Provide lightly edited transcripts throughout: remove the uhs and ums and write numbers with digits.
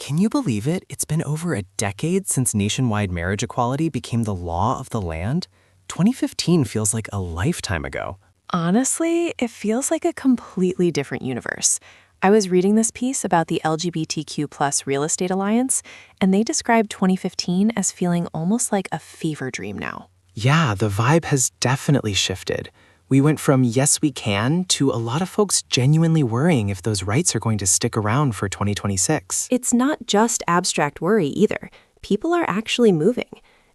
Can you believe it? It's been over a decade since nationwide marriage equality became the law of the land. 2015 feels like a lifetime ago. Honestly, it feels like a completely different universe. I was reading this piece about the LGBTQ plus real estate alliance, and they described 2015 as feeling almost like a fever dream now. Yeah, the vibe has definitely shifted. We went from yes, we can to a lot of folks genuinely worrying if those rights are going to stick around for 2026. It's not just abstract worry either. People are actually moving.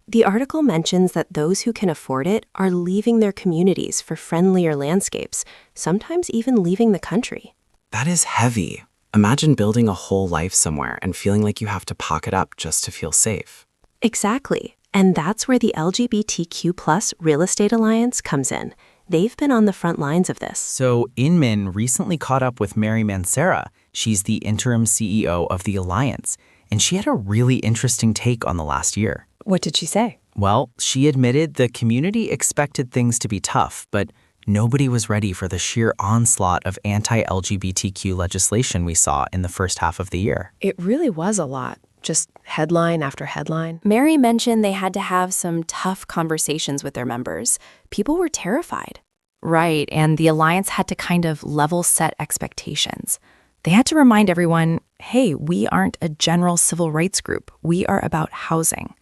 The article mentions that those who can afford it are leaving their communities for friendlier landscapes, sometimes even leaving the country. That is heavy. Imagine building a whole life somewhere and feeling like you have to pocket up just to feel safe. Exactly. And that's where the LGBTQ plus Real Estate Alliance comes in. They've been on the front lines of this. So Inman recently caught up with Mary Mancera. She's the interim CEO of the Alliance, and she had a really interesting take on the last year. What did she say? Well, she admitted the community expected things to be tough, but nobody was ready for the sheer onslaught of anti-LGBTQ legislation we saw in the first half of the year. It really was a lot. Just headline after headline. Mary mentioned they had to have some tough conversations with their members. People were terrified. Right, and the Alliance had to kind of level set expectations. They had to remind everyone, hey, we aren't a general civil rights group. We are about housing.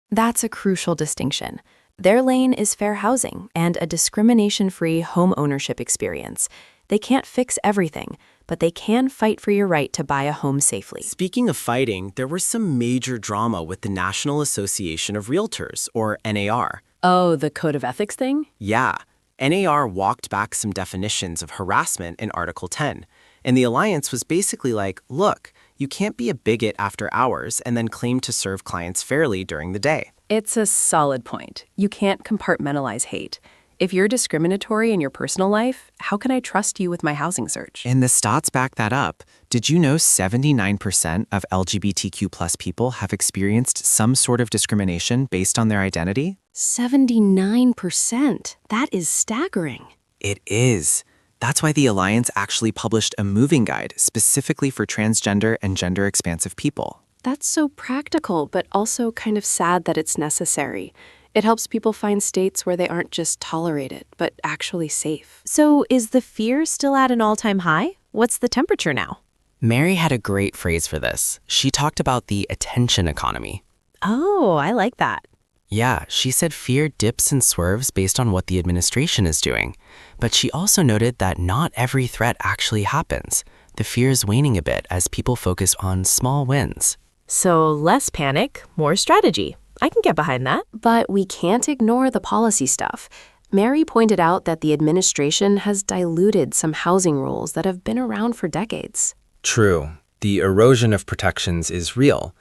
That's a crucial distinction. Their lane is fair housing and a discrimination-free home ownership experience. They can't fix everything, but they can fight for your right to buy a home safely. Speaking of fighting, there was some major drama with the National Association of Realtors, or NAR. Oh, the code of ethics thing? Yeah, NAR walked back some definitions of harassment in Article 10, and the Alliance was basically like, look, you can't be a bigot after hours and then claim to serve clients fairly during the day. It's a solid point. You can't compartmentalize hate. If you're discriminatory in your personal life, how can I trust you with my housing search? And the stats back that up. Did you know 79% of LGBTQ plus people have experienced some sort of discrimination based on their identity? 79%. That is staggering. It is. That's why the Alliance actually published a moving guide specifically for transgender and gender-expansive people. That's so practical, but also kind of sad that it's necessary. It helps people find states where they aren't just tolerated, but actually safe. So is the fear still at an all-time high? What's the temperature now? Mary had a great phrase for this. She talked about the attention economy. Oh, I like that. Yeah, she said fear dips and swerves based on what the administration is doing. But she also noted that not every threat actually happens. The fear is waning a bit as people focus on small wins. So less panic, more strategy. I can get behind that. But we can't ignore the policy stuff. Mary pointed out that the administration has diluted some housing rules that have been around for decades. True. The erosion of protections is real.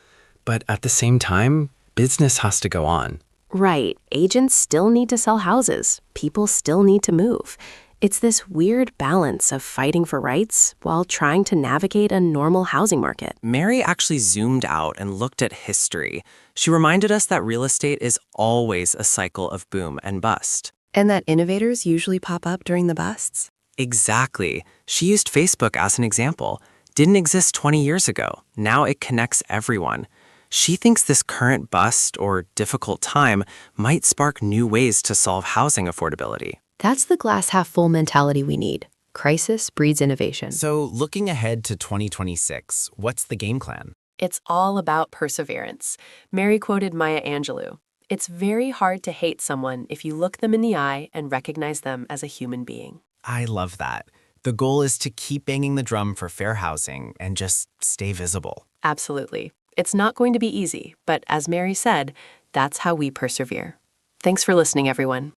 But at the same time, business has to go on. Right. Agents still need to sell houses. People still need to move. It's this weird balance of fighting for rights while trying to navigate a normal housing market. Mary actually zoomed out and looked at history. She reminded us that real estate is always a cycle of boom and bust. And that innovators usually pop up during the busts. Exactly. She used Facebook as an example. Didn't exist 20 years ago. Now it connects everyone. She thinks this current bust or difficult time might spark new ways to solve housing affordability. That's the glass half full mentality we need. Crisis breeds innovation. So looking ahead to 2026, what's the game plan? It's all about perseverance. Mary quoted Maya Angelou. It's very hard to hate someone if you look them in the eye and recognize them as a human being. I love that. The goal is to keep banging the drum for fair housing and just stay visible. Absolutely. It's not going to be easy, but as Mary said, that's how we persevere. Thanks for listening, everyone.